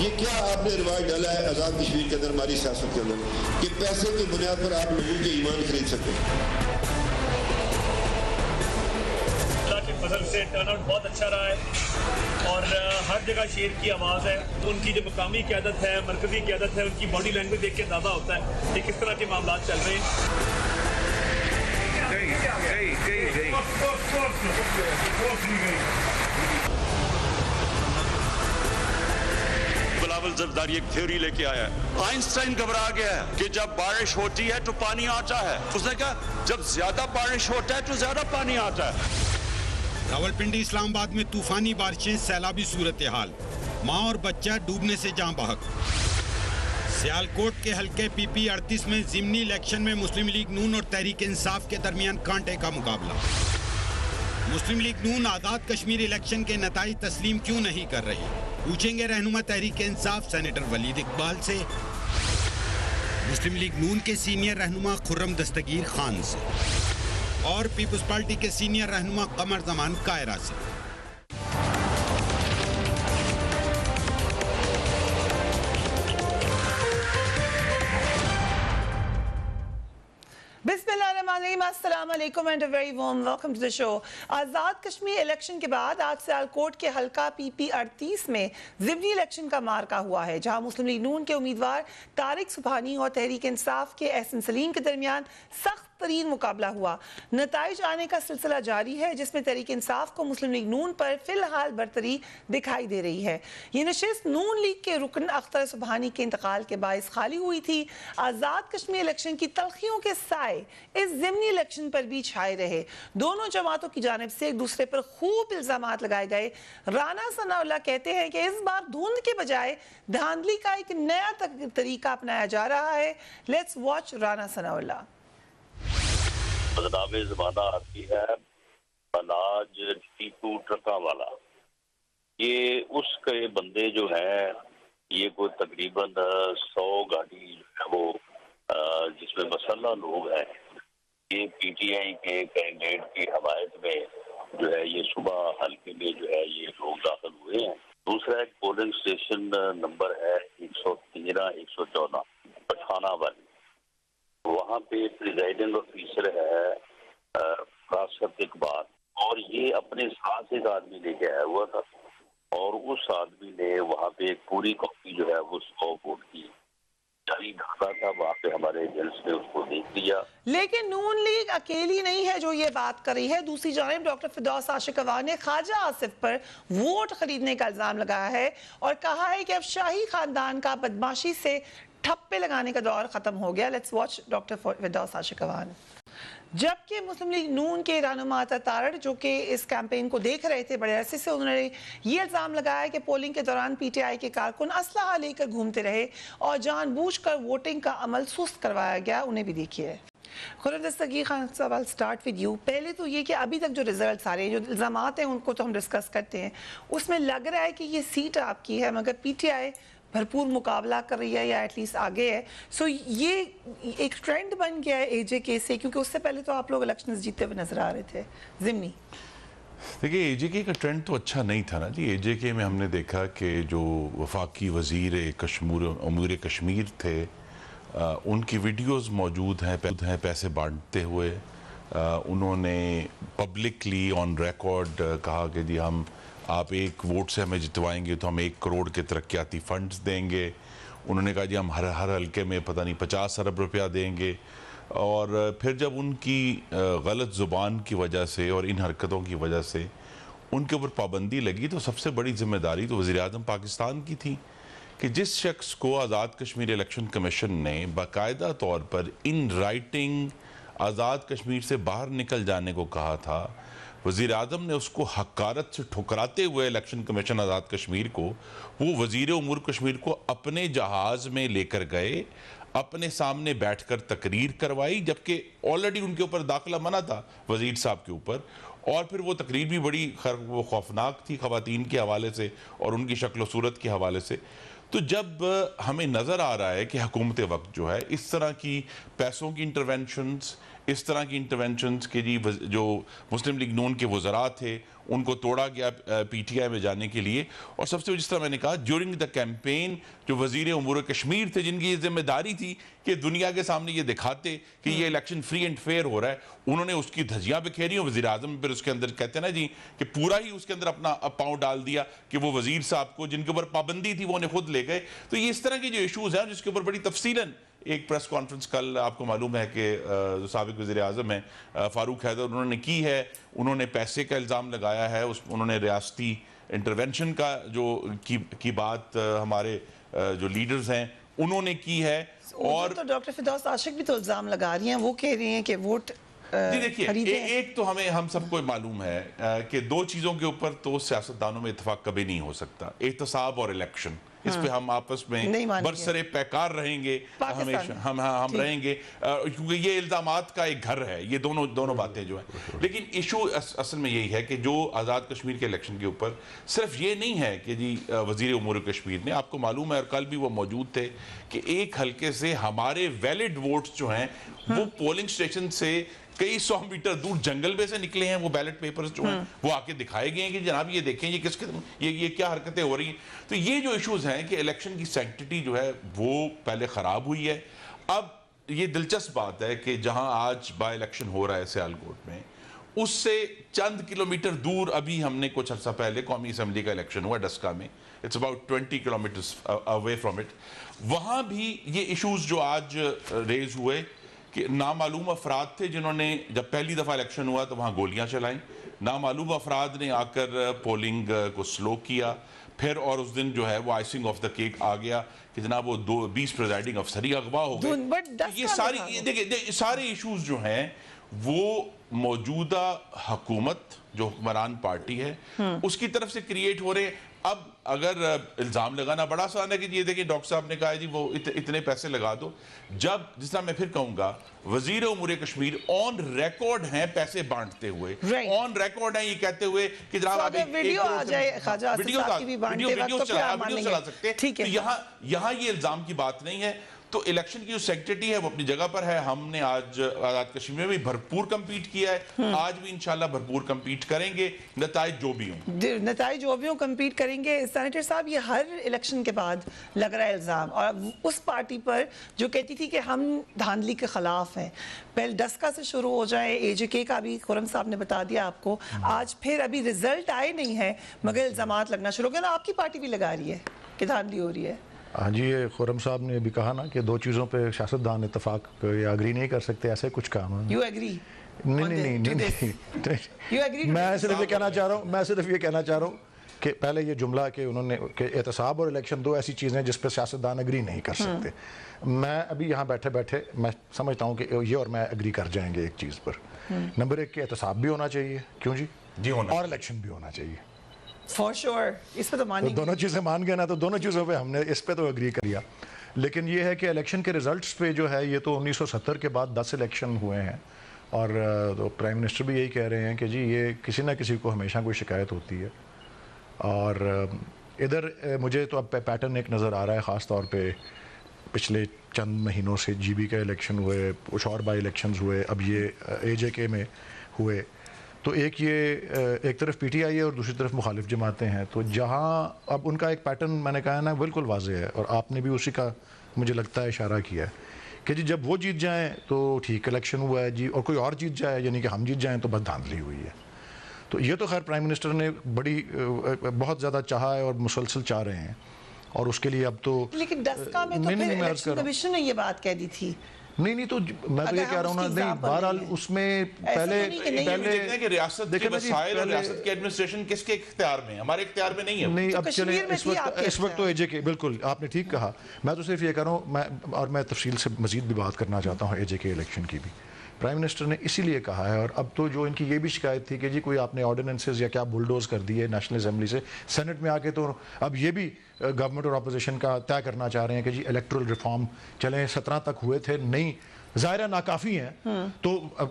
ये क्या आपने रिवाज डाला है आज़ाद कश्मीर के अंदर, हमारी सियासत के अंदर, कि पैसे की बुनियाद पर आप लोगों के ईमान खरीद सकें। अल्लाह के फजल से टर्नआउट बहुत अच्छा रहा है और हर जगह शेर की आवाज़ है। तो उनकी जो मकामी क़यादत है, मरकज़ी क़यादत है, उनकी बॉडी लैंग्वेज देख के अंदाज़ा होता है कि किस तरह के मामला चल रहे हैं। बिलावल जरदारी एक थ्योरी लेके आया है। आइंस्टाइन घबरा गया है कि जब बारिश होती है तो पानी आता है। उसने कहा जब ज्यादा बारिश होता है तो ज्यादा पानी आता है। रावलपिंडी इस्लामाबाद में तूफानी बारिशें, सैलाबी सूरत हाल, माँ और बच्चा डूबने से जाँ बहक। सियालकोट के हल्के PP 38 में ज़िमनी इलेक्शन में मुस्लिम लीग नून और तहरीक इंसाफ के दरमियान कांटे का मुकाबला। मुस्लिम लीग नून आज़ाद कश्मीर इलेक्शन के नताइज तस्लीम क्यों नहीं कर रही, पूछेंगे रहनुमा तहरीक इंसाफ सेनेटर वलीद इकबाल से। मुस्लिम लीग नून के सीनियर रहनुमा खुर्रम दस्तगीर खान से और पीपल्स पार्टी के सीनियर रहनुमा कमर जमान कायरा से। अस्सलाम वालेकुम and a very warm welcome to the show. Azad Kashmir election के बाद आज सियालकोट के हल्का PP 38 में ज़िमनी इलेक्शन का मार्का हुआ है, जहां मुस्लिम लीग नून के उम्मीदवार तारिक सुबहानी और तहरीक इंसाफ के एहसन सलीम के दरमियान सख्त तरीन मुकाबला हुआ। नताइज आने का सिलसिला जारी है, जिसमें तहरीक इंसाफ को मुस्लिम लीग नून पर फिलहाल बरतरी दिखाई दे रही है। ये नशिस्त नून लीग के रुकन अख्तर सुबहानी के इंतकाल के बायस खाली हुई थी। आज़ाद कश्मीर इलेक्शन की तलखियों के साए इस ज़िमनी इलेक्शन पर भी छाए रहे। दोनों जमातों की जानिब से एक दूसरे पर खूब इल्जामात लगाए गए। राना सनाउल्लाह कहते हैं कि इस बार धुंध के बजाय धांधली का एक नया तरीका अपनाया जा रहा है। Let's watch Rana Sanaullah. बदनामी ज़माना आती है अनाज टीपू ट्रका वाला, ये उसके बंदे जो हैं, ये कोई तकरीबन 100 गाड़ी जो है वो जिसमें मसल्ला लोग हैं, ये PTI के कैंडिडेट की हमायत में जो है ये सुबह हल्के में जो है ये लोग दाखिल हुए हैं। दूसरा एक पोलिंग स्टेशन नंबर है 113 114 पठाना वाली, वहाँ पे प्रिजाइडिंग ऑफिसर है फरासत इकबाल, और ये अपने साथ एक आदमी लेके आया हुआ था और उस आदमी ने वहाँ पे एक पूरी कॉपी जो है वो 100 वोट की जारी ढाका था। वहाँ पे हमारे एजेंट्स ने उसको देख लिया। लेकिन नून लीग अकेली नहीं है जो ये बात कर रही है। दूसरी जानिब डॉक्टर फिरदौस आशिक अवान ने ख्वाजा आसिफ पर वोट खरीदने का इल्जाम लगाया है और कहा है कि अब शाही खानदान का बदमाशी से ठप्पे लगाने का दौर खत्म हो गया। लेट्स वॉच डॉक्टर फिरदौस आशिक अवान। जबकि मुस्लिम लीग नून के रहनुमा तारड़ जो कि इस कैंपेन को देख रहे थे बड़े अरसे से, उन्होंने ये इल्ज़ाम लगाया कि पोलिंग के दौरान PTI के कारकुन असलहा लेकर घूमते रहे और जानबूझकर वोटिंग का अमल सुस्त करवाया गया। उन्हें भी देखिए। खुर्रम दस्तगीर खान साहब, आई स्टार्ट विद यू। पहले तो ये कि अभी तक जो रिजल्ट सारे जो इल्ज़ामात हैं उनको तो हम डिस्कस करते हैं, उसमें लग रहा है कि ये सीट आपकी है मगर PTI भरपूर मुकाबला कर रही है या एटलीस्ट आगे है। सो ये एक ट्रेंड बन गया है AJK से, क्योंकि उससे पहले तो आप लोग इलेक्शंस जीतते हुए नजर आ रहे थे। ज़िमनी देखिए AJK का ट्रेंड तो अच्छा नहीं था ना जी। AJK में हमने देखा कि जो वफाकी वज़ीर अमूर कश्मीर थे उनकी वीडियोस मौजूद हैं पैसे बांटते हुए। उन्होंने पब्लिकली ऑन रिकॉर्ड कहा कि जी आप 1 वोट से हमें जितवाएंगे तो हम 1 करोड़ के तरक्याती फंड्स देंगे। उन्होंने कहा जी हम हर हल्के में पता नहीं 50 अरब रुपया देंगे। और फिर जब उनकी गलत ज़ुबान की वजह से और इन हरकतों की वजह से उनके ऊपर पाबंदी लगी, तो सबसे बड़ी जिम्मेदारी तो वज़ीर आज़म पाकिस्तान की थी कि जिस शख्स को आज़ाद कश्मीर इलेक्शन कमीशन ने बाकायदा तौर पर इन राइटिंग आज़ाद कश्मीर से बाहर निकल जाने को कहा था, वज़ीर आज़म ने उसको हकारत से ठुकराते हुए इलेक्शन कमीशन आज़ाद कश्मीर को, वो वज़ीर उमूर कश्मीर को अपने जहाज़ में लेकर गए, अपने सामने बैठकर तकरीर करवाई, जबकि ऑलरेडी उनके ऊपर दाखिला मना था वज़ीर साहब के ऊपर। और फिर वो तकरीर भी बड़ी वो खौफनाक थी ख़वातीन के हवाले से और उनकी शक्ल व सूरत के हवाले से। तो जब हमें नज़र आ रहा है कि हुकूमत वक्त जो है इस तरह की पैसों की इंटरवेंशंस, इस तरह की इंटरवेंशंस के जी जो मुस्लिम लीग नून के वज़रा थे उनको तोड़ा गया पीटीआई में जाने के लिए। और सबसे जिस तरह मैंने कहा ड्यूरिंग द कैंपेन जो वज़ीर उमूर कश्मीर थे जिनकी ये जिम्मेदारी थी कि दुनिया के सामने ये दिखाते कि ये इलेक्शन फ्री एंड फेयर हो रहा है, उन्होंने उसकी धज्जियां बिखेरी और वज़ीर आज़म फिर उसके अंदर कहते हैं ना जी कि पूरा ही उसके अंदर अपना पाँव डाल दिया कि वो वज़ीर साहब को जिनके ऊपर पाबंदी थी वो उन्हें खुद ले गए। तो ये इस तरह के जो इशूज़ हैं जिसके ऊपर बड़ी तफसीलन एक प्रेस कॉन्फ्रेंस कल आपको मालूम है कि जो साबिक वज़ीर आज़म हैं फारूक हैदर उन्होंने की है। उन्होंने पैसे का इल्ज़ाम लगाया है, उन्होंने रियासती इंटरवेंशन का की बात हमारे जो लीडर्स हैं उन्होंने की है। और तो डॉक्टर फिरदौस आशिक भी तो इल्ज़ाम लगा रही हैं, वो कह रही हैं कि वोट जी देखिए एक तो हम सबको मालूम है कि दो चीज़ों के ऊपर तो सियासतदानों में इत्तेफाक कभी नहीं हो सकता, एहतसाब और इलेक्शन। इस पे हम आपस में बरसरे पैकार रहेंगे हमेशा, हम रहेंगे क्योंकि ये इल्ज़ामात का एक घर है, ये दोनों बातें जो हैं। लेकिन इशू असल में यही है कि जो आज़ाद कश्मीर के इलेक्शन के ऊपर सिर्फ ये नहीं है कि जी वज़ीर उमूर कश्मीर ने, आपको मालूम है और कल भी वो मौजूद थे कि एक हल्के से हमारे वैलिड वोट्स जो हैं वो पोलिंग स्टेशन से कई 100 मीटर दूर जंगल में से निकले हैं। वो बैलेट पेपर्स जो हैं वो आके दिखाए गए हैं कि जनाब ये देखें ये किसके ये क्या हरकतें हो रही हैं। तो ये जो इश्यूज हैं कि इलेक्शन की सैंक्टिटी जो है वो पहले ख़राब हुई है। अब ये दिलचस्प बात है कि जहां आज बाय इलेक्शन हो रहा है सियालकोट में, उससे चंद किलोमीटर दूर अभी हमने कुछ अर्सा पहले कौमी असम्बली का इलेक्शन हुआ डस्का में, it's about 20 kilometres away from it. वहाँ भी ये इशूज़ जो आज रेज हुए कि नामालूम अफराद थे जिन्होंने जब पहली दफ़ा इलेक्शन हुआ तो वहाँ गोलियाँ चलाईं, नामालूम अफराद ने आकर पोलिंग को स्लो किया, फिर और उस दिन जो है वो आइसिंग ऑफ द केक आ गया कि जनाब वो 20 प्रिजाइडिंग अफसर ही अगवा हो गए। ये देखिए सारे इशूज़ जो हैं वो मौजूदा हुकूमत जो हुक्मरान पार्टी है उसकी तरफ से क्रिएट हो रहे हैं। अब अगर इल्ज़ाम लगाना बड़ा आसान है कि ये देखिए डॉक्टर साहब ने कहा है जी वो इतने पैसे लगा दो, जब जिस तरह मैं फिर कहूँगा वज़ीर उमूर कश्मीर ऑन रिकॉर्ड हैं पैसे बांटते हुए, ऑन रिकॉर्ड हैं ये कहते हुए कि जनाब आप वीडियो आ जाए ख्वाजा आसिफ साहब की भी बांटते वक्त तो फिर आप वीडियो चला सकते हैं। तो यहाँ ये इल्ज़ाम की बात नहीं है। तो इलेक्शन की जो सेक्रेटरी है वो अपनी जगह पर है। हमने आज आज़ाद कश्मीर में भी भरपूर कम्पीट किया है, आज भी इंशाल्लाह भरपूर कम्पीट करेंगे, नताइज जो भी हों कम्पीट करेंगे। सेनेटर साहब ये हर इलेक्शन के बाद लग रहा है इल्ज़ाम, और उस पार्टी पर जो कहती थी कि हम धांधली के खिलाफ हैं, पहले डस्का से शुरू हो जाए, AJK का भी खुरम साहब ने बता दिया आपको, आज फिर अभी रिजल्ट आए नहीं है मगर इल्ज़ामात लगना शुरू हो गए। आपकी पार्टी भी लगा रही है कि धांधली हो रही है। हाँ जी, ये खुरम साहब ने भी कहा ना कि दो चीज़ों पे सियासतदान इत्तेफाक या अग्री नहीं कर सकते, ऐसे कुछ काम है। You agree? नहीं, मैं सिर्फ ये कहना चाह रहा हूँ कि पहले ये जुमला कि उन्होंने कि एहतसाब और इलेक्शन दो ऐसी चीज़ें जिस पर सियासतदान अग्री नहीं कर सकते। मैं अभी यहाँ बैठे बैठे मैं समझता हूँ कि ये और मैं अग्री कर जाएंगे एक चीज़ पर। नंबर 1 कि एहतसाब भी होना चाहिए, क्यों जी होना, और इलेक्शन भी होना चाहिए फॉर श्योर। इस पे तो मानेंगे, दोनों चीज़ें मान गए ना, तो दोनों चीज़ों पे हमने इस पे तो अग्री किया। लेकिन ये है कि इलेक्शन के रिजल्ट्स पे जो है ये तो 1970 के बाद 10 इलेक्शन हुए हैं और तो प्राइम मिनिस्टर भी यही कह रहे हैं कि जी ये किसी ना किसी को हमेशा कोई शिकायत होती है। और इधर मुझे तो अब पैटर्न एक नज़र आ रहा है, ख़ास तौर पे पिछले चंद महीनों से GB के इलेक्शन हुए, कुछ और बाई इलेक्शंस हुए, अब ये AJK में हुए, तो एक तरफ PTI है और दूसरी तरफ मुखालिफ जमातें हैं। तो जहाँ अब उनका एक पैटर्न मैंने कहा ना बिल्कुल वाज़ेह है, और आपने भी उसी का मुझे लगता है इशारा किया है कि जी जब वो जीत जाएं तो ठीक इलेक्शन हुआ है जी, और कोई और जीत जाए यानी कि हम जीत जाएं तो बस धांधली हुई है। तो ये तो खैर प्राइम मिनिस्टर ने बहुत ज़्यादा चाहा है और मुसलसल चाह रहे हैं, और उसके लिए अब तो लेकिन डस्का में तो फिर इलेक्शन कमीशन ने ये बात कह दी थी। नहीं तो मैं तो ये कह रहा हूँ ना, नहीं बहरहाल उसमें पहले देखते कि रियासत के वसाइल और रियासत के एडमिनिस्ट्रेशन किसके इख्तियार में, हमारे इख्तियार में नहीं है। नहीं अब चले इस वक्त तो AJK, बिल्कुल आपने ठीक कहा। मैं तो सिर्फ ये कह रहा हूँ, मैं तफसील से मजीद भी बात करना चाहता हूँ AJK इलेक्शन की भी। प्राइम मिनिस्टर ने इसीलिए कहा है, और अब तो जो इनकी ये भी शिकायत थी कि जी कोई आपने ऑर्डिनेंसेस या क्या बुलडोज कर दिए नेशनल असेंबली से, सेनेट में आके तो अब ये भी गवर्नमेंट और अपोजिशन का तय करना चाह रहे हैं कि जी इलेक्टोरल रिफॉर्म चलें, 17 तक हुए थे, नहीं ज़ाहिर है नाकाफ़ी हैं। तो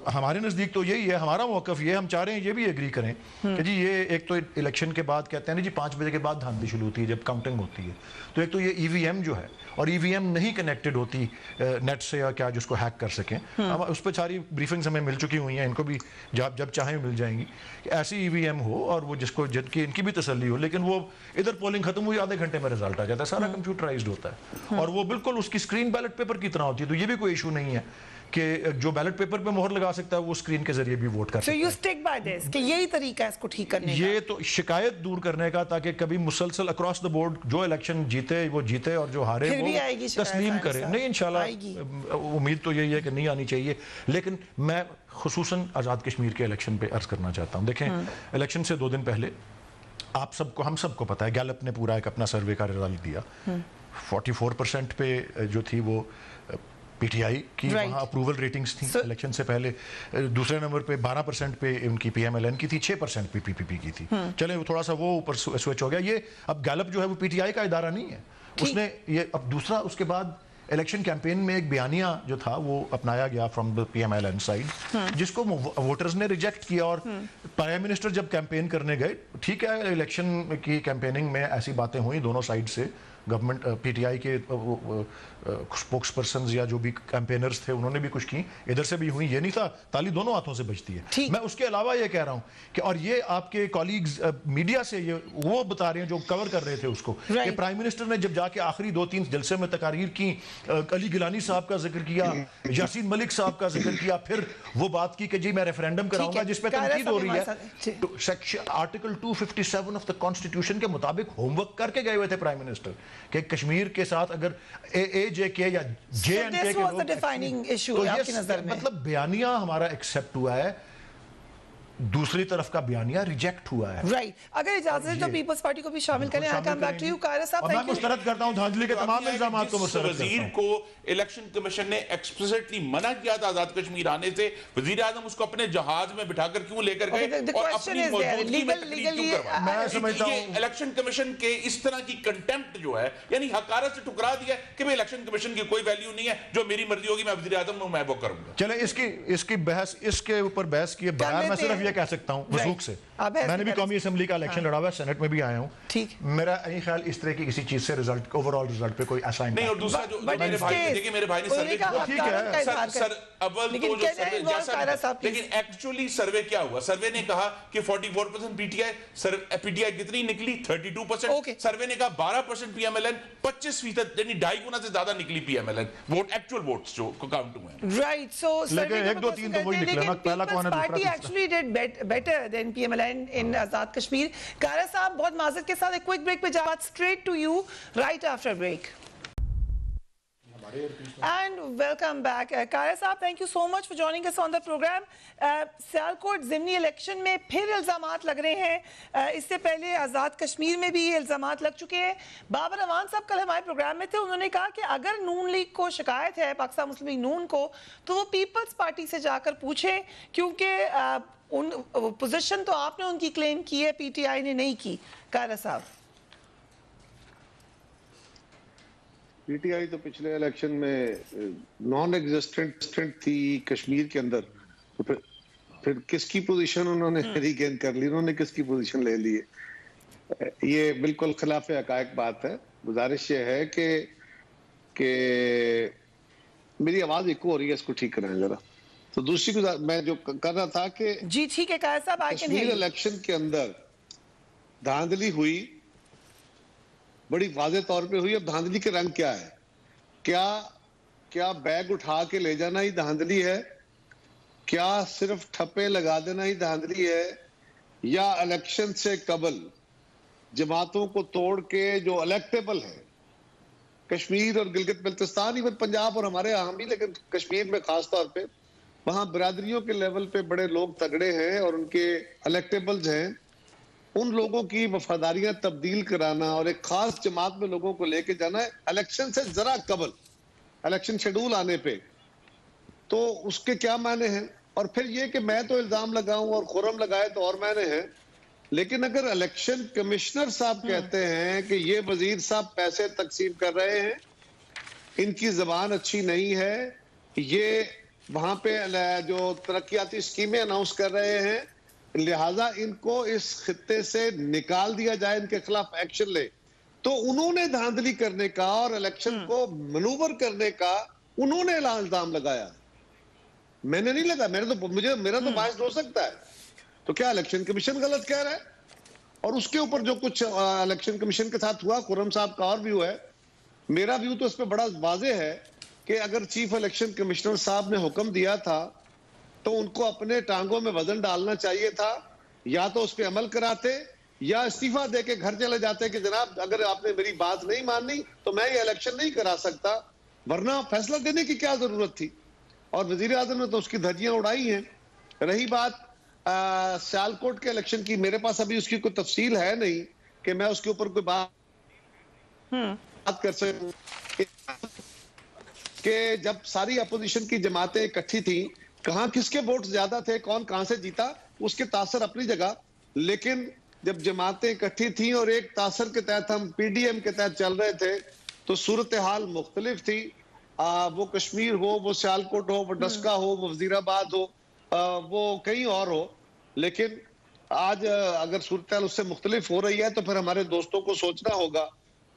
हमारे नज़दीक तो यही है, हमारा मौक़िफ़ ये, हम चाह रहे हैं ये भी एग्री करें कि जी ये एक तो इलेक्शन के बाद कहते हैं ना जी 5 बजे के बाद धांधली शुरू होती है जब काउंटिंग होती है, तो एक तो ये EVM जो है, और EVM नहीं कनेक्टेड होती नेट से या क्या जिसको हैक कर सकें। हम उस पर सारी ब्रीफिंग्स हमें मिल चुकी हुई हैं, इनको भी जब चाहें मिल जाएंगी कि ऐसी EVM हो और वो जिसको जिनकी इनकी भी तसल्ली हो, लेकिन वो इधर पोलिंग खत्म हुई आधे घंटे में रिजल्ट आ जाता है, सारा कंप्यूटराइज्ड होता है और वो बिल्कुल उसकी स्क्रीन बैलेट पेपर की तरह होती है। तो ये भी कोई इशू नहीं है कि जो बैलेट पेपर पे मोहर लगा सकता है वो स्क्रीन के जरिए भी वोट कर सकता है। So you stick by this कि यही तरीका है इसको ठीक करने का? ये तो शिकायत दूर करने का, ताकि कभी मुसलसल अक्रॉस द बोर्ड जो इलेक्शन जीते वो जीते और जो हारे फिर वो भी आएगी शिकायत, तस्लीम करे। साहब। नहीं, इंशाल्लाह उम्मीद तो यही है कि नहीं आनी चाहिए, लेकिन मैं खुसूसन आज़ाद कश्मीर के इलेक्शन पे अर्ज करना चाहता हूँ। देखें, इलेक्शन से 2 दिन पहले आप सबको, हम सबको पता है, गैलप ने पूरा एक अपना सर्वे का रिजल्ट दिया। 44% पे जो थी वो PTI की वहाँ अप्रूवल रेटिंग्स थी इलेक्शन से पहले। दूसरे नंबर पे 12% पे उनकी PMLN की थी, 6% पे PPP की थी। चले थोड़ा सा वो ऊपर स्विच हो गया। ये अब गैलप जो है वो PTI का इदारा नहीं है, उसने ये अब दूसरा, उसके बाद इलेक्शन कैंपेन में एक बयानिया जो था वो अपनाया गया फ्रॉम द PMLN साइड, जिसको वोटर्स ने रिजेक्ट किया। और प्राइम मिनिस्टर जब कैंपेन करने गए, ठीक है, इलेक्शन की कैंपेनिंग में ऐसी बातें हुई दोनों साइड से, गवर्नमेंट PTI के स्पोक्स पर्सन या जो भी कैंपेनर्स थे उन्होंने भी कुछ की, इधर से भी हुई, ये नहीं था, ताली दोनों हाथों से बजती है। मैं उसके अलावा ये कह रहा हूँ कि, और ये आपके कॉलीग्स मीडिया से ये वो बता रहे हैं जो कवर कर रहे थे उसको, कि प्राइम मिनिस्टर ने जब जाके आखिरी 2-3 जलसे में तकारीर की, अली गिलानी साहब का जिक्र किया, यासीन मलिक साहब का जिक्र किया, फिर वो बात की कि जी मैं रेफरेंडम कराऊंगा, जिसपे तनकीद हो रही है। तो section article 257 of the constitution के मुताबिक होमवर्क करके गए हुए थे प्राइम मिनिस्टर कि कश्मीर के साथ अगर AJK या JNK के लोग, तो ये मतलब बयानिया हमारा एक्सेप्ट हुआ है, दूसरी तरफ का बयानिया रिजेक्ट हुआ है। राइट, अगर इजाजत है तो पीपल्स पार्टी को भी शामिल करें। I come back to you Kaira साहब। मैं मुस्तरद करता हूं धांधली के तमाम इल्जामात को मुस्तरद करता हूं। वजीर को इलेक्शन कमीशन ने एक्सप्लिसिटली मना किया था आजाद कश्मीर आने से, वजीर आजम उसको अपने जहाज में बिठाकर क्यों लेकर गए और अपनी मौजूदगी में तकरीर क्यों करवाई? मैं समझता हूं इलेक्शन कमीशन के इस तरह की कंटेम्प्ट जो है, यानी हकारत से ठुकरा दिया कि भाई इलेक्शन कमीशन की कोई वैल्यू नहीं है, जो मेरी मर्जी होगी मैं वजीर आजम हूं, मैं वो करूंगा। चले इसकी बहस, इसके ऊपर बहस किए बगैर मैं सिर्फ ये कह सकता हूं से, मैंने भी कौमी असेंबली का इलेक्शन लड़ा हुआ है, सेनेट में भी आया हूं। ठीक, मेरा यही ख्याल इस तरह की किसी चीज से रिजल्ट, ओवरऑल रिजल्ट पे कोई ऐसा नहीं। और दूसरा जो मेरे भाई ने, देखिए मेरे भाई ने सर्वे, ठीक है सर अव्वल तो जो सर्वे जैसा, लेकिन एक्चुअली सर्वे क्या हुआ? सर्वे ने कहा कि 44% PTI कितनी निकली? 32%। सर्वे ने कहा 12% PMLN, 25%, यानी 2.5 गुना से ज्यादा निकली PMLN वोट, एक्चुअल वोट्स जो काउंट हुए हैं। राइट, सो लेकिन 1 2 3 तो वही निकला ना, पहला कौन है, party actually did better then PMLN इन आजाद कश्मीर। कायरा साहब बहुत माजरत के साथ एक क्विक ब्रेक पे जा, straight to you right after break. And welcome back. Kaira साहब, thank you so much for joining us on the program. Sialkot ज़िमनी इलेक्शन में फिर इल्ज़ामात लग रहे हैं। इससे पहले आज़ाद कश्मीर में भी ये इल्ज़ामात लग चुके हैं। बाबर अवान साहब कल हमारे प्रोग्राम में थे, उन्होंने कहा कि अगर नून लीग को शिकायत है, पाकिस्तान मुस्लिम लीग नून को, तो वो पीपल्स पार्टी से जाकर पूछे, क्योंकि उन पोजीशन तो आपने उनकी क्लेम की है, PTI ने नहीं की। कायरा साहब, PTI तो पिछले इलेक्शन में नॉन एग्जिस्टेंट थी कश्मीर के अंदर, तो फिर किसकी पोजीशन उन्होंने रीगेन कर ली, उन्होंने किसकी पोजीशन ले ली है? ये बिल्कुल खिलाफ हकायक बात है। गुजारिश ये है कि मेरी आवाज इको हो रही है, इसको ठीक करें जरा। तो दूसरी मैं जो कर रहा था कि जी ठीक है कायरा साहब, कश्मीर इलेक्शन के अंदर धांधली हुई, बड़ी वाज़े तौर पे हुई। अब धांधली के रंग क्या है? क्या बैग उठा के ले जाना ही धांधली है? क्या सिर्फ ठप्पे लगा देना ही धांधली है? या इलेक्शन से कबल जमातों को तोड़ के जो इलेक्टेबल है, कश्मीर और गिलगित बल्तिस्तान, इवन पंजाब और हमारे यहाँ भी, लेकिन कश्मीर में खास तौर पे वहां बिरादरियों के लेवल पे बड़े लोग तगड़े हैं और उनके इलेक्टेबल्स हैं, उन लोगों की वफादारियां तब्दील कराना और एक खास जमात में लोगों को लेके जाना है इलेक्शन से जरा कबल, इलेक्शन शेड्यूल आने पे, तो उसके क्या मायने हैं? और फिर ये कि मैं तो इल्जाम लगाऊं और खुरम लगाए तो और मायने हैं, लेकिन अगर इलेक्शन कमिश्नर साहब कहते हैं कि ये वजीर साहब पैसे तकसीम कर रहे हैं, इनकी जबान अच्छी नहीं है, ये वहां पे जो तरक्याती स्कीमें अनाउंस कर रहे हैं, लिहाजा इनको इस खित्ते से निकाल दिया जाए, इनके खिलाफ एक्शन ले। तो उन्होंने धांधली करने का और इलेक्शन को मनूवर करने का उन्होंने इल्जाम लगाया, मैंने नहीं लगा। मेरा तो बायस हो सकता है। तो क्या इलेक्शन कमीशन गलत कह रहा है? और उसके ऊपर जो कुछ इलेक्शन कमीशन के साथ हुआ, खुर्रम साहब का और व्यू है, मेरा व्यू तो इस पर बड़ा वाज़ेह है कि अगर चीफ इलेक्शन कमिश्नर साहब ने हुक्म दिया था तो उनको अपने टांगों में वजन डालना चाहिए था, या तो उस पर अमल कराते या इस्तीफा दे के घर चले जाते कि जनाब अगर आपने मेरी बात नहीं मानी तो मैं ये इलेक्शन नहीं करा सकता, वरना फैसला देने की क्या जरूरत थी। और वजीर आजम ने तो उसकी धज्जियां उड़ाई हैं। रही बात सियालकोट के इलेक्शन की, मेरे पास अभी उसकी कोई तफसील है नहीं कि मैं उसके ऊपर कोई बात कर सकूं कि जब सारी अपोजिशन की जमातें इकट्ठी थी, कहां किसके वोट ज्यादा थे, कौन कहां से जीता, उसके तासर अपनी जगह। लेकिन जब जमातें इकट्ठी थी और एक तासर के तहत हम पीडीएम के तहत चल रहे थे तो सूरत हाल मुख्तलिफ थी। वो कश्मीर हो, वो सियालकोट हो, वो डस्का हो, वो वजीराबाद हो, वो कहीं और हो। लेकिन आज अगर सूरत हाल उससे मुख्तलिफ हो रही है तो फिर हमारे दोस्तों को सोचना होगा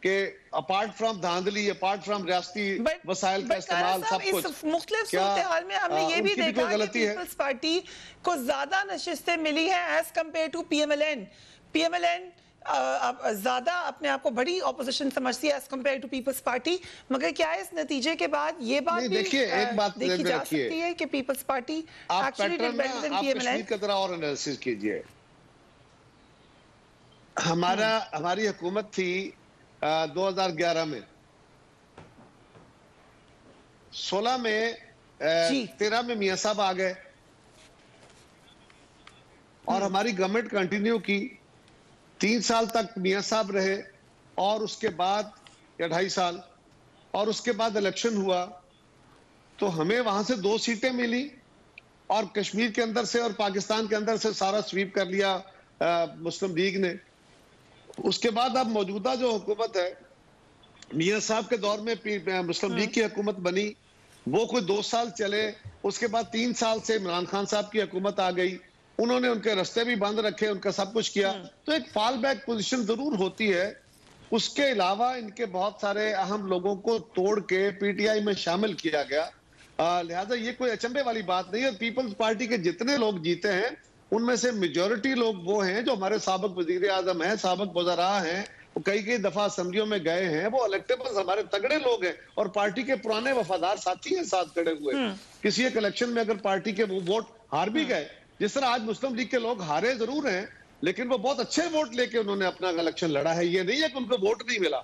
कि अपार्ट फ्रॉम धांधली, अपार्ट फ्रॉम रियासती वसाइल का इस्तेमाल, सब कुछ मुख्तलिफ सूरत हाल में हमने ये भी देखा कि पीपल्स पार्टी को ज्यादा नशिस्तें मिली है as compare to PMLN. PMLN ज्यादा अपने आप को बड़ी ऑपोजिशन समझती है as compare to Peoples Party, मगर क्या इस नतीजे के बाद ये बात भी देखिए, एक बात देखी जा सकती है कि Peoples Party actually did better than PMLN? की तरह और एनालिसिस कीजिए। हमारी हुकूमत थी 2011 में, 16 में 13 में मियां साहब आ गए और हमारी गवर्नमेंट कंटिन्यू की। 3 साल तक मियां साहब रहे और उसके बाद या 2.5 साल, और उसके बाद इलेक्शन हुआ तो हमें वहां से 2 सीटें मिली और कश्मीर के अंदर से और पाकिस्तान के अंदर से सारा स्वीप कर लिया मुस्लिम लीग ने। उसके बाद अब मौजूदा जो हुकूमत है, मियां साहब के दौर में मुस्लिम लीग की हुकूमत बनी, वो कोई 2 साल चले। उसके बाद 3 साल से इमरान खान साहब की हुकूमत आ गई, उन्होंने उनके रास्ते भी बंद रखे, उनका सब कुछ किया। तो एक फॉल बैक पोजीशन जरूर होती है। उसके अलावा इनके बहुत सारे अहम लोगों को तोड़ के पीटीआई में शामिल किया गया। लिहाजा ये कोई अचंभे वाली बात नहीं है। पीपल्स पार्टी के जितने लोग जीते हैं उनमें से मेजॉरिटी लोग वो हैं जो हमारे साबिक वजीर आजम हैं, साबिक वज़रा हैं, वो कई दफा असम्बलियों में गए हैं, वो इलेक्टेबल्स हमारे तगड़े लोग हैं और पार्टी के पुराने वफादार साथी हैं साथ खड़े हुए। किसी एक इलेक्शन में अगर पार्टी के वो वोट हार भी गए, जिस तरह आज मुस्लिम लीग के लोग हारे जरूर हैं लेकिन वो बहुत अच्छे वोट लेके उन्होंने अपना इलेक्शन लड़ा है, ये नहीं है कि उनको वोट नहीं मिला।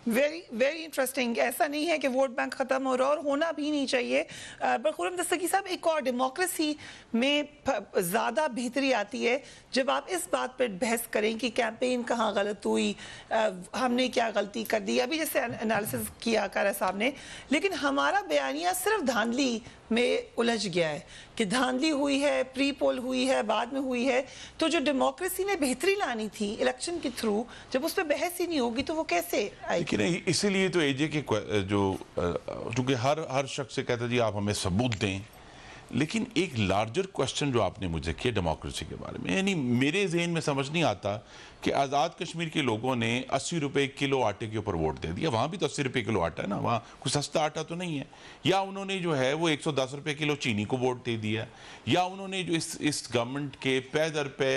Very very interesting. ऐसा नहीं है कि वोट बैंक खत्म हो रहा और होना भी नहीं चाहिए। पर खुर्रम दस्तगी साहब, एक और डेमोक्रेसी में ज़्यादा बेहतरी आती है जब आप इस बात पर बहस करें कि कैंपेन कहाँ गलत हुई, हमने क्या गलती कर दी। अभी जैसे एनालिसिस किया कारा साहब ने, लेकिन हमारा बयानिया सिर्फ धांधली में उलझ गया है कि धांधली हुई है, प्री पोल हुई है, बाद में हुई है। तो जो डेमोक्रेसी ने बेहतरी लानी थी इलेक्शन के थ्रू, जब उस पर बहस ही नहीं होगी तो वो कैसे आएगी? नहीं, इसीलिए तो एजे के जो चूंकि हर शख्स से कहता जी आप हमें सबूत दें, लेकिन एक लार्जर क्वेश्चन जो आपने मुझे किया डेमोक्रेसी के बारे में, यानी मेरे जहन में समझ नहीं आता कि आज़ाद कश्मीर के लोगों ने 80 रुपए किलो आटे के ऊपर वोट दे दिया। वहाँ भी तो 80 रुपए किलो आटा है ना, वहाँ कुछ सस्ता आटा तो नहीं है। या उन्होंने जो है वो 110 रुपए किलो चीनी को वोट दे दिया, या उन्होंने जो इस गवर्नमेंट के पे दर पे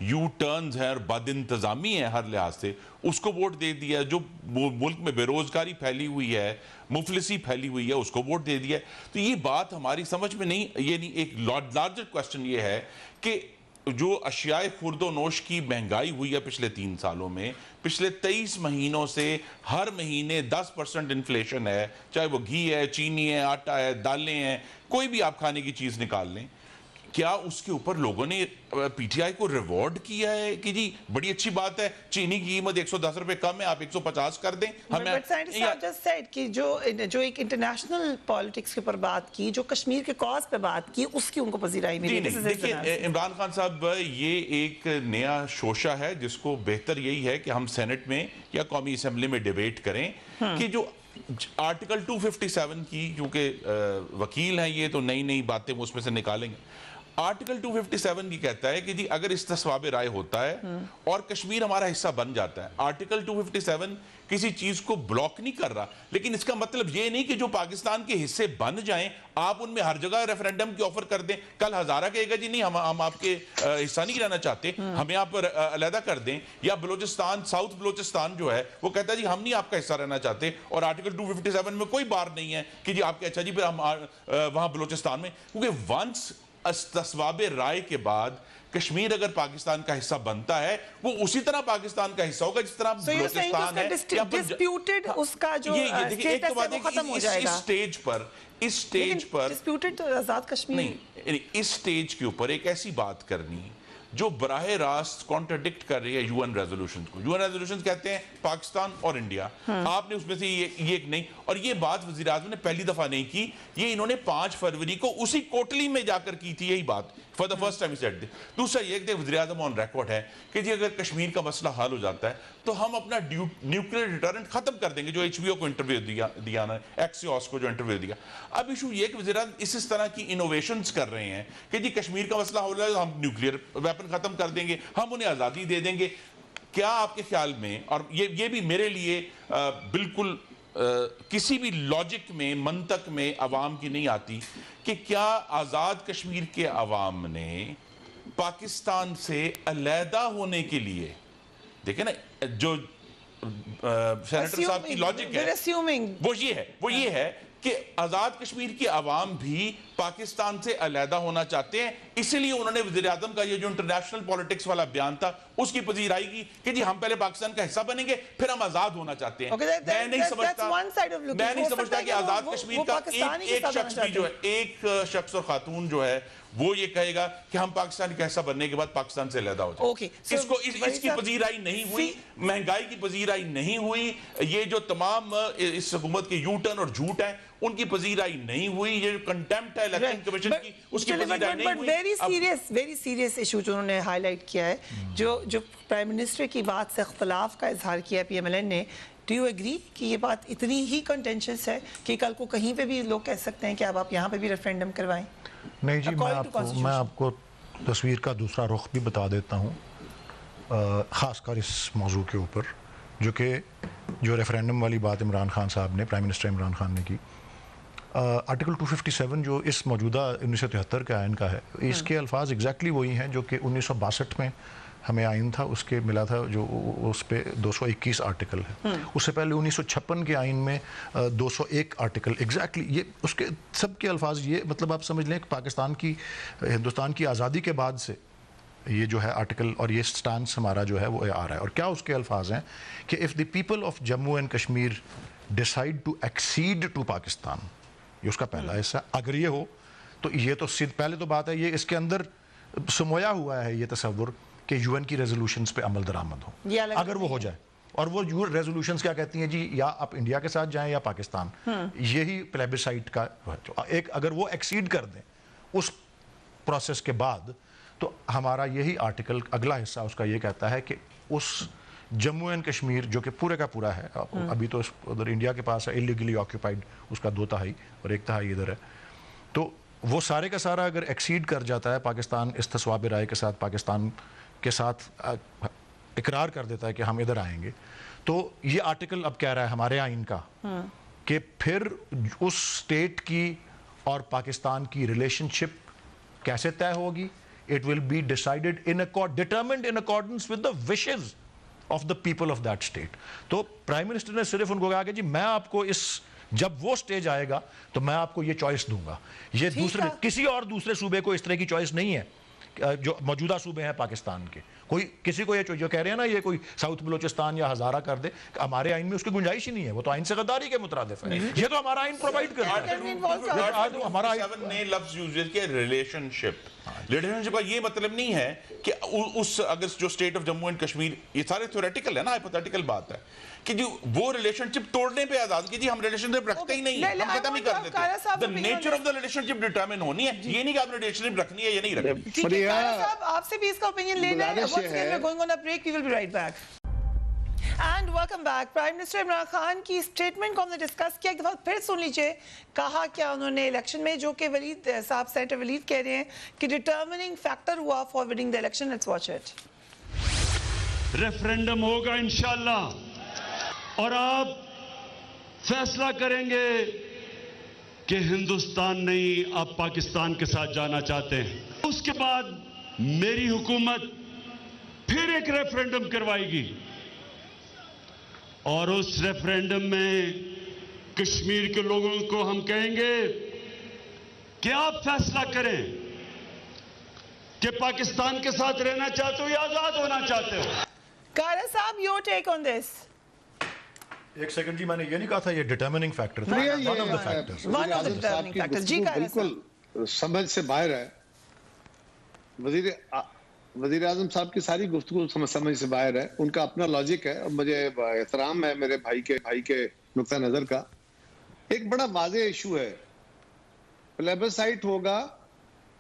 यू टर्न्स हैं और बद इंतज़ामी है हर लिहाज से, उसको वोट दे दिया। जो मुल्क में बेरोजगारी फैली हुई है, मुफलिसी फैली हुई है, उसको वोट दे दिया। तो ये बात हमारी समझ में नहीं, ये नहीं। एक लार्जर क्वेश्चन ये है कि जो अशियाए फुर्दोनोश की महंगाई हुई है पिछले 3 सालों में, पिछले 23 महीनों से हर महीने 10% इन्फ्लेशन है, चाहे वो घी है, चीनी है, आटा है, दालें हैं, कोई भी आप खाने की चीज़ निकाल लें। क्या उसके ऊपर लोगों ने पीटीआई को रिवॉर्ड किया है कि जी बड़ी अच्छी बात है, चीनी की कीमत 110 रुपए कम है, आप 150 कर दें हमें। कि जो एक इंटरनेशनल पॉलिटिक्स के ऊपर बात की, जो कश्मीर के कॉज पे बात की, उसकी उनको पजीराई मिली। देखिए इमरान खान साहब, ये एक नया शोशा है जिसको बेहतर यही है कि हम सेनेट में या कौमी असेंबली में डिबेट करें कि जो आर्टिकल 257 की, क्योंकि वकील हैं ये तो नई नई बातें वो उसमें से निकालेंगे। आर्टिकल 257 की कहता है कि जी अगर इस्तिस्वाब राय होता है और कश्मीर हमारा हिस्सा बन जाता है, आर्टिकल 257 किसी चीज को ब्लॉक नहीं कर रहा, लेकिन इसका मतलब ये नहीं कि जो पाकिस्तान के हिस्से बन जाएं आप उनमें हर जगह रेफरेंडम की ऑफर कर दें। कल हजारा कहेगा जी नहीं हम आपके हिस्सा नहीं रहना चाहते, हमें आप अलहदा कर दें। या बलोचिस्तान, साउथ बलोचिस्तान जो है वो कहता है जी हम नहीं आपका हिस्सा रहना चाहते, और आर्टिकल 257 में कोई बार नहीं है कि जी आपके अच्छा जी फिर हम वहां बलोचिस्तान में, क्योंकि वंस इस्तिस्वाब राय के बाद कश्मीर अगर पाकिस्तान का हिस्सा बनता है वो उसी तरह पाकिस्तान का हिस्सा होगा जिस तरह बलूचिस्तान है। डिस्प्यूटेड उसका जो स्टेटस है वो खत्म हो जाएगा। इस स्टेज पर डिस्प्यूटेड तो आजाद कश्मीर नहीं, इस स्टेज के ऊपर एक ऐसी बात करनी जो बराह रास्त कॉन्ट्रडिक्ट कर रही है यूएन रेजोल्यूशन को। यूएन रेजोल्यूशन कहते हैं पाकिस्तान और इंडिया, आपने उसमें से ये एक नहीं, और ये बात वज़ीर आज़म ने पहली दफा नहीं की, ये इन्होंने 5 फरवरी को उसी कोटली में जाकर की थी यही बात, for the first time he said this. दूसरा ये कि वज़ीर आज़म ऑन रिकॉर्ड है कि जी अगर कश्मीर का मसला हल हो जाता है तो हम अपना न्यूक्लियर डिटरेंट खत्म कर देंगे, जो HBO को इंटरव्यू दिया ना, एक्सियोस को जो इंटरव्यू दिया। अब इशू ये कि वज़ीर आज़म इस तरह की इनोवेशंस कर रहे हैं कि जी कश्मीर का मसला हो रहा है हम न्यूक्लियर वेपन खत्म कर देंगे, हम उन्हें आज़ादी दे देंगे। क्या आपके ख्याल में, और ये भी मेरे लिए बिल्कुल किसी भी लॉजिक में, मंतक में अवाम की नहीं आती कि क्या आज़ाद कश्मीर के अवाम ने पाकिस्तान से अलहदा होने के लिए, देखे ना जो सेनेटर साहब की लॉजिक है वो ये है कि आज़ाद कश्मीर के अवाम भी पाकिस्तान से अलहदा होना चाहते हैं, इसलिए उन्होंने वज़ीर आज़म का ये जो इंटरनेशनल पॉलिटिक्स वाला बयान था उसकी पजीराई की कि जी हम पहले पाकिस्तान का हिस्सा बनेंगे फिर हम आज़ाद होना चाहते हैं। मैं नहीं समझता कि आज़ाद कश्मीर का एक शख्स भी जो है, एक शख्स और खातून जो है वो ये कहेगा कि हम पाकिस्तान का हिस्सा बनने के बाद पाकिस्तान से अलहदा हो जाए। इसकी पजीराई नहीं हुई, महंगाई की पजीराई नहीं हुई, ये जो तमाम इस हुकूमत के यू टर्न और झूठ है उनकी पजीराई नहीं हुई, ये जो कंटेम्प्ट है इलेक्शन कमीशन की उसकी पजीराई नहीं हुई। वेरी सीरियस इशू जो उन्होंने हाईलाइट किया है, जो प्राइम मिनिस्टर की बात से इख्तलाफ का इजहार किया PMLN ने, डू यू एग्री कि ये बात इतनी ही कंटेंशियस है कि कल को कहीं पे भी लोग कह सकते हैं कि अब आप यहाँ पे भी रेफरेंडम करवाएं? नहीं जी, मैं आपको तस्वीर का दूसरा रुख भी बता देता हूँ, ख़ासकर इस मौजू के ऊपर, जो रेफरेंडम वाली बात इमरान खान साहब ने, प्राइम मिनिस्टर इमरान खान ने की। आर्टिकल 257 जो इस मौजूदा 1973 के आयन का है, इसके अल्फाज एग्जैक्टली वही हैं जो कि 1962 में हमें आइन था उसके मिला था, जो उस पे 221 आर्टिकल है। उससे पहले 1956 के आइन में 201 आर्टिकल एग्जैक्टली, ये उसके सब के अल्फाज, ये मतलब आप समझ लें कि पाकिस्तान की, हिंदुस्तान की आज़ादी के बाद से ये जो है आर्टिकल और ये स्टांस हमारा जो है वो आ रहा है। और क्या उसके अल्फाज हैं कि if the people of Jammu and Kashmir decide to accede to Pakistan, ये उसका पहला हिस्सा, अगर ये हो तो ये तो पहले तो बात है, ये इसके अंदर समोया हुआ है ये तस्वुर कि यूएन की रेजोल्यूशंस पे अमल दरामद हो, अगर वो हो जाए। और वो रेजोल्यूशंस क्या कहती हैं जी, या आप इंडिया के साथ जाएं या पाकिस्तान, यही प्लेबिसाइट का एक, अगर वो एक्सीड कर दें उस प्रोसेस के बाद, तो हमारा यही आर्टिकल अगला हिस्सा उसका ये कहता है कि उस जम्मू एंड कश्मीर जो कि पूरे का पूरा है, अभी तो उधर इंडिया के पास है इलीगली ऑक्यूपाइड, उसका 2 तिहाई और 1 तिहाई इधर है, तो वो सारे का सारा अगर एक्सीड कर जाता है, पाकिस्तान इस्तिस्वाब राय के साथ पाकिस्तान के साथ इकरार कर देता है कि हम इधर आएंगे, तो ये आर्टिकल अब कह रहा है हमारे आइन का कि फिर उस स्टेट की और पाकिस्तान की रिलेशनशिप कैसे तय होगी, it will be decided determined in accordance with the wishes of the people of that state. तो प्राइम मिनिस्टर ने सिर्फ उनको कहा कि जी मैं आपको जब वो स्टेज आएगा तो मैं आपको ये चॉइस दूंगा, ये दूसरे किसी और दूसरे सूबे को इस तरह की चॉइस नहीं है जो मौजूदा सूबे हैं पाकिस्तान के। कोई किसी को ये जो कह रहे हैं ना, ये कोई साउथ बलोचिस्तान या हजारा कर दे, हमारे आइन में उसकी गुंजाइश ही नहीं है, वो तो आइन से गद्दारी के मुतरादिफ है, ये तो हमारा आइन प्रोवाइड करता है। हमारा ने लफ्ज यूज किया रिलेशनशिप, लीडरशिप का ये मतलब नहीं है कि उस अगर जो state of Jammu and Kashmir, ये सारे थ्योरेटिकल है ना, हाइपोथेटिकल बात है कि जो वो रिलेशनशिप तोड़ने पे आजाद की, जी हम रिलेशनशिप रखते ही नहीं है, हम खत्म ही कर देते हैं। The nature of the relationship determine होनी है, ये नहीं कि आपने रिलेशनशिप रखनी है या नहीं रखनी। आपसे भी इसका ओपिनियन ले लें, going on a break, we will be right back. And welcome back. Prime minister Imran Khan की स्टेटमेंट को हमने डिस्कस किया, एक दफा फिर सुन लीजिए। कहा क्या उन्होंने इलेक्शन में, जो कि वलीद साहब, सेनेटर वलीद कह रहे हैं कि डिटर्मिनिंग फैक्टर हुआ for winning the election. Let's watch it. Referendum होगा इंशाल्लाह और आप फैसला करेंगे कि हिंदुस्तान नहीं, आप पाकिस्तान के साथ जाना चाहते हैं। उसके बाद मेरी हुकूमत फिर एक रेफरेंडम करवाएगी और उस रेफरेंडम में कश्मीर के लोगों को हम कहेंगे कि आप फैसला करें कि पाकिस्तान के साथ रहना चाहते हो या आजाद होना चाहते हो। कारा साहब, योर टेक ऑन दिस। एक सेकंड जी, मैंने ये नहीं कहा था ये डिटर्मिनिंग फैक्टर था, one of the factors, one of the determining factors. जी कारा साहब, बिल्कुल समझ से बाहर है। वजीर आजम साहब की सारी गुफ्तगू समझ से बाहर है, उनका अपना लॉजिक है और मुझे एहतराम है मेरे भाई के नुक्ता नजर का। एक बड़ा वाज़ेह इशू है, प्लेबिसाइट होगा,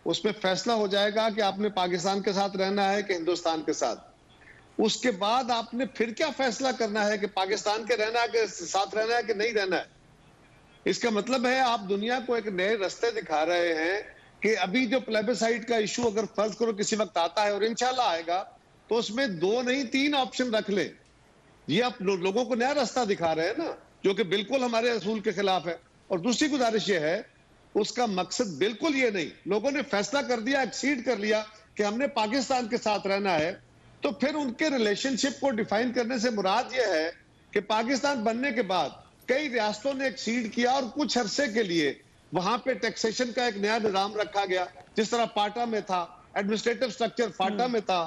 उसमें फैसला हो जाएगा कि आपने पाकिस्तान के साथ रहना है कि हिंदुस्तान के साथ। उसके बाद आपने फिर क्या फैसला करना है कि पाकिस्तान के रहना है के साथ रहना है कि नहीं रहना है। इसका मतलब है आप दुनिया को एक नए रास्ते दिखा रहे हैं कि अभी जो प्लेबिसाइट का इशू अगर फर्ज करो किसी वक्त आता है और इंशाल्लाह आएगा, तो उसमें 2 नहीं 3 ऑप्शन रख ले। ये आप लोगों को नया रास्ता दिखा रहे हैं ना, जो कि बिल्कुल हमारे असूल के खिलाफ है। और दूसरी गुजारिश ये है, उसका मकसद बिल्कुल ये नहीं, लोगों ने फैसला कर दिया, एक्सीड कर लिया कि हमने पाकिस्तान के साथ रहना है, तो फिर उनके रिलेशनशिप को डिफाइन करने से मुराद ये है कि पाकिस्तान बनने के बाद कई रियासतों ने एक्सीड किया और कुछ अरसे के लिए वहां पे टैक्सेशन का एक नया निजाम रखा गया, जिस तरह पाटा में था, एडमिनिस्ट्रेटिव स्ट्रक्चर फाटा में था,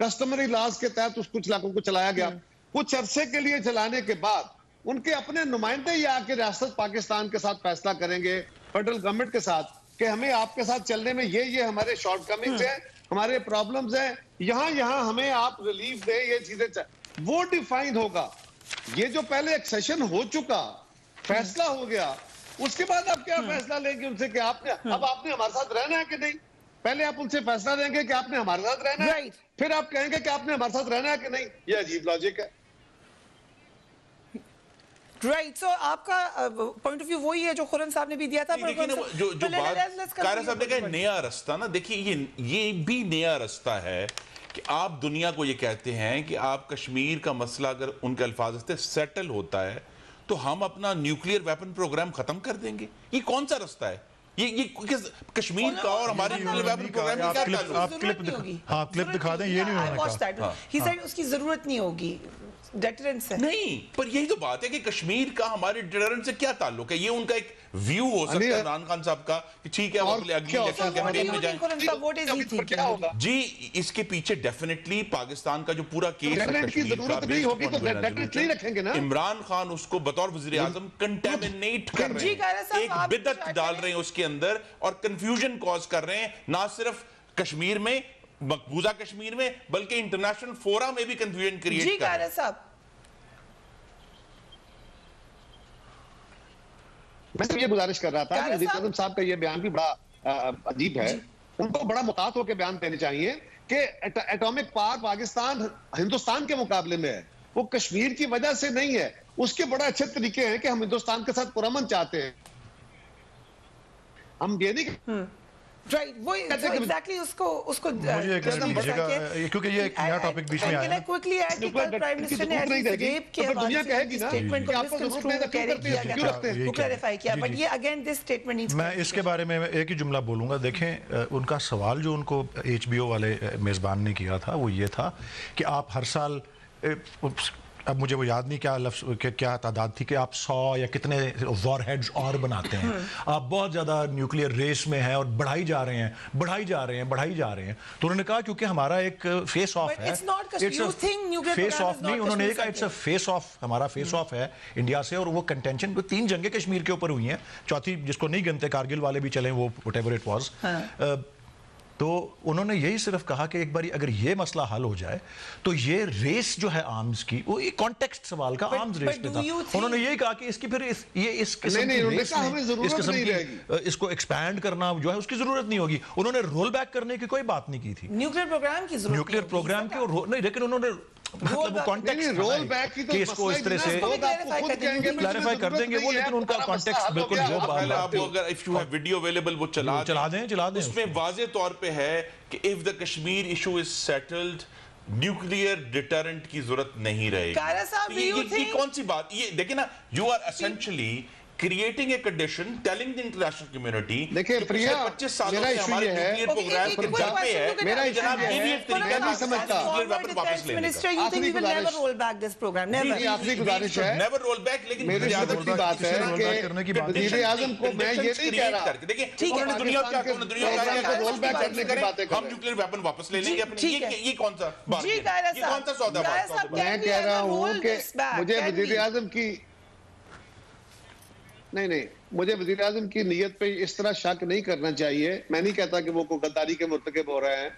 कस्टमरी लॉज के तहत उस कुछ इलाकों को चलाया गया। कुछ अरसे के लिए चलाने के बाद उनके अपने नुमाइंदे ये आके रियासत पाकिस्तान के साथ फैसला करेंगे, फेडरल गवर्नमेंट के साथ, कि हमें आपके साथ चलने में ये हमारे शॉर्टकमिंग्स हैं, हमारे प्रॉब्लम्स हैं, यहाँ हमें आप रिलीफ दें, ये चीजें वो डिफाइन होगा। ये जो पहले एक्सेशन हो चुका, फैसला हो गया, उसके बाद आप क्या फैसला लेंगे उनसे कि आपने अब आपने हमारे साथ रहना है कि नहीं। पहले आप उनसे फैसला लेंगे कि आपने हमारे साथ रहना है, फिर आप कहेंगे कि आपने हमारे साथ रहना है कि नहीं। ये अजीब लॉजिक है। राइट, सो आपका पॉइंट ऑफ व्यू वही है जो खुरम साहब ने भी दिया था। लेकिन जो बात कारा साहब ने कहा नया रास्ता ना, देखिए ये भी नया रास्ता है कि आप दुनिया को ये कहते हैं कि आप कश्मीर का मसला अगर उनके अल्फाज से सेटल होता है तो हम अपना न्यूक्लियर वेपन प्रोग्राम खत्म कर देंगे। ये कौन सा रास्ता है? ये कश्मीर का और हमारे न्यूक्लियर वेपन प्रोग्राम में क्या ताल्लुक? आप क्लिप दिखा दें, ये नहीं उन्होंने कहा। ही सेड उसकी जरूरत नहीं होगी, डेटरेंस है। नहीं, पर यही तो बात है कि कश्मीर का हमारे डेटरेंस से क्या ताल्लुक है। ये उनका एक व्यू हो सकता है इमरान खान साहब का कि ठीक है वो अगली इलेक्शन कैंपेन में जाएं। जी इसके पीछे डेफिनेटली पाकिस्तान का जो पूरा केस है रखेंगे ना, इमरान खान उसको बतौर वजीर आजम कंटेमिनेट कर रहे हैं, एक बिदअत डाल रहे हैं उसके अंदर और कंफ्यूजन कॉज कर रहे हैं, ना सिर्फ कश्मीर में, मकबूजा कश्मीर में, बल्कि इंटरनेशनल फोरम में भी कंफ्यूजन क्रिएट कर रहे हैं। मैं तो ये गुजारिश कर रहा था कि वज़ीर आज़म साहब का ये बयान भी बड़ा अजीब है। उनको बड़ा मुतात होकर बयान देने चाहिए कि एटॉमिक पावर पाकिस्तान हिंदुस्तान के मुकाबले में है, वो कश्मीर की वजह से नहीं है। उसके बड़े अच्छे तरीके हैं कि हम हिंदुस्तान के साथ पुरअमन चाहते हैं। हम ये नहीं राइट, वो एग्जैक्टली उसको मुझे क्योंकि ये एक नया टॉपिक बीच में आया है। क्विकली ऐड कि कल प्राइम मिनिस्टर ने रेप के दुनिया कहेगी ना स्टेटमेंट को क्लैरिफाई किया, बट ये अगेन दिस स्टेटमेंट नीड्स। मैं इसके बारे में एक ही जुमला बोलूंगा। देखें, उनका सवाल जो उनको HBO वाले मेज़बान ने किया था वो ये था कि आप हर साल, अब मुझे वो याद नहीं क्या लफ्ज़ क्या तादाद थी कि आप 100 या कितने वॉरहेड्स और बनाते हैं, आप बहुत ज़्यादा न्यूक्लियर रेस में हैं और बढ़ाई जा रहे हैं। तो उन्होंने कहा क्योंकि हमारा एक फेस ऑफ है, फेस ऑफ नहीं, उन्होंने कहा इट्स अ फेस ऑफ, हमारा फेस ऑफ है इंडिया से। और वो कंटेंशन 3 जंगें कश्मीर के ऊपर हुई हैं, चौथी जिसको नहीं गिनते कारगिल वाले भी चले, वो व्हाटएवर इट वाज। तो उन्होंने यही सिर्फ कहा कि एक बार अगर ये मसला हल हो जाए तो ये रेस जो है आर्म्स की, वो एक कॉन्टेक्स्ट सवाल का आर्म्स रेस पे था। उन्होंने यही कहा कि इसकी फिर इस किस्म की रेस में इस किस्म की इसको एक्सपैंड करना जो है उसकी जरूरत नहीं होगी। उन्होंने रोल बैक करने की कोई बात नहीं की थी। न्यूक्लियर प्रोग्राम की जरूरत, न्यूक्लियर प्रोग्राम की नहीं, लेकिन उन्होंने मतलब कॉन्टेक्स्ट रोल बैक की तो इसको इस तरह से क्लैरिफाई कर देंगे वो, लेकिन उनका कॉन्टेक्स्ट बिल्कुल अगर if you have video available वो चला दें। उसमें वाज़े तौर पे है कि if the Kashmir issue is settled, nuclear deterrent की जरूरत नहीं रहेगी। ये कौन सी बात, ये देखिए ना, you are essentially creating a condition, telling the international community, देखिए प्रिया, 25 सालों से हमारे न्यूक्लियर प्रोग्राम पर जल पे है, मेरा जनाब न्यूक्लियर तरीका नहीं समझता। आखिरी गुजारिश है, नेवर रोल बैक, लेकिन मेरी आदत की बात है कि वज़ीर आज़म को मैं ये नहीं कह रहा, देखिए उन्होंने दुनिया क्या रोल बैक करने की बातें, हम न्यूक्लियर वेपन वापस ले लेंगे अपने, ये कौन सा बात है, ये कौन सा सौदा बात? मैं कह रहा हूँ कि मुझे वज़ीर आज़म की नहीं, मुझे वज़ीर आज़म की नीयत पे इस तरह शक नहीं करना चाहिए। मैं नहीं कहता कि वो को गद्दारी के मुर्तकिब हो रहे हैं,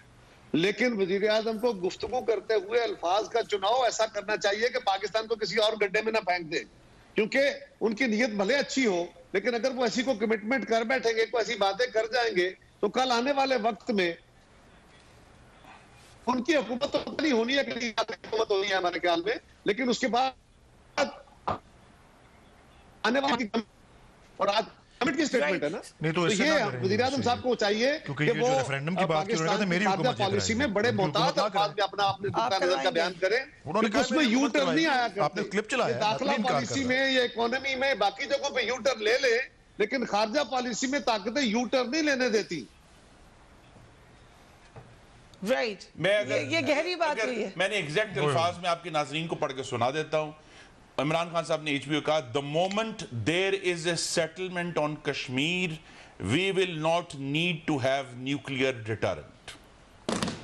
लेकिन वज़ीर आज़म को गुफ्तगू करते हुए अल्फाज का चुनाव ऐसा करना चाहिए कि पाकिस्तान को किसी और गड्ढे में ना फेंक दे, क्योंकि उनकी नीयत भले अच्छी हो, लेकिन अगर वो ऐसी को कमिटमेंट कर बैठेंगे, कोई ऐसी बातें कर जाएंगे, तो कल आने वाले वक्त में उनकी हुकूमत तो नहीं होनी है, हुकूमत होनी है हमारे ख्याल में, लेकिन उसके बाद आने वाली और आज कमिट की स्टेटमेंट है ना, नहीं तो ये वज़ीर आज़म साहब को चाहिए कि वो रेफरेंडम की बात की उन्होंने मेरी खारजा पॉलिसी में बड़े मोहतात अल्फाज में अपना नुक्ता नज़र का बयान करें, क्योंकि उसमें यू टर्न नहीं आया करते। आपने क्लिप चलाया, दाखिला पॉलिसी में या इकोनॉमी में बाकी जगहों पे यू टर्न ले ले, लेकिन खारजा पॉलिसी में ताकतें यू टर्न नहीं लेने देती। राइट, ये गहरी बात हुई है। मैंने एग्जैक्ट अल्फाज में आपके नाज़रीन को पढ़ के सुना देता हूं। इमरान खान साहब ने HBO कहा, the moment there is a settlement on Kashmir we will not need to have nuclear deterrent.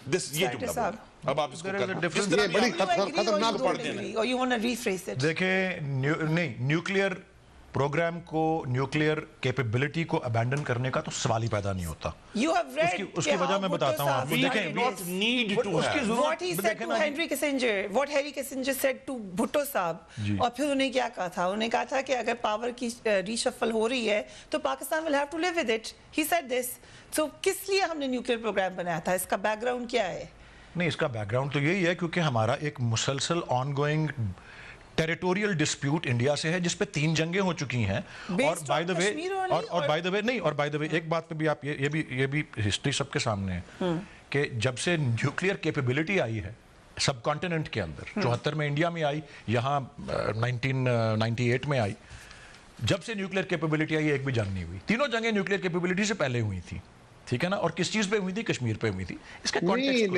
This ये जुमला, अब आप इसको बड़ी खतरनाक पढ़ देना। और you want to rephrase it. देखिए नहीं, न्यूक्लियर प्रोग्राम को, न्यूक्लियर कैपेबिलिटी को अबैंडन करने का तो सवाल ही पैदा नहीं होता। उसकी वजह मैं बताता हूं आपको। देखें, Harry Kissinger said to Bhutto साहब, और फिर उन्हें क्या कहा था? उन्हें कहा था कि अगर पावर की रीशफल हो रही है तो Pakistan will have to live with it. He said this. So किस लिए हमने न्यूक्लियर प्रोग्राम बनाया था? इसका बैकग्राउंड क्या है? नहीं, इसका बैकग्राउंड तो यही है क्योंकि हमारा एक मुसलसल ऑनगोइंग टेरिटोरियल डिस्प्यूट इंडिया से है, जिसपे 3 जंगें हो चुकी हैं। और बाय द वे एक बात पे भी आप ये भी हिस्ट्री सबके सामने है कि जब से न्यूक्लियर कैपेबिलिटी आई है सब कॉन्टिनेंट के अंदर, 74 में इंडिया में आई, यहाँ 1998 में आई, जब से न्यूक्लियर कैपेबिलिटी आई एक भी जंग नहीं हुई। तीनों जंगें न्यूक्लियर कैपेबिलिटी से पहले हुई थी, ठीक है ना। और किस चीज पे हुई थी? कश्मीर पे हुई थी। इसका कॉन्टेक्स्ट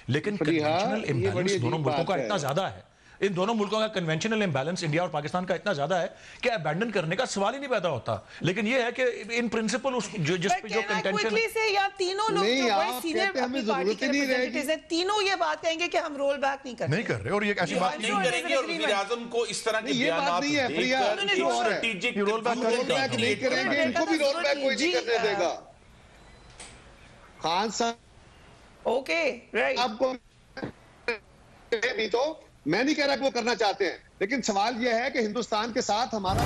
लेकिन कन्वेंशनल इंबैलेंस दोनों मुल्कों का इतना ज्यादा है, इन दोनों मुल्कों का कन्वेंशनल इंबैलेंस इंडिया और पाकिस्तान का इतना ज्यादा है कि अबैंडन करने का सवाल ही नहीं पैदा होता। लेकिन ये है कि इन प्रिंसिपल जिस पे जो कंटेंशन से या तीनों लोग जो बड़े सीनियर अपनी पार्टी के रिप्रेजेंटेटिव्स हैं, तीनों ये बात कहेंगे कि हम रोल बैक नहीं कर रहे। और ये ऐसी बात नहीं करेंगे। और वज़ीर आज़म को इस तरह के बयान नहीं है प्रिया, स्ट्रेटेजिक रोल बैक नहीं करेंगे, इनको भी रोल बैक कोई नहीं करने देगा। खान साहब ओके राइट, आपको भी तो मैं नहीं कह रहा कि वो करना चाहते हैं, लेकिन सवाल यह है कि हिंदुस्तान के साथ हमारा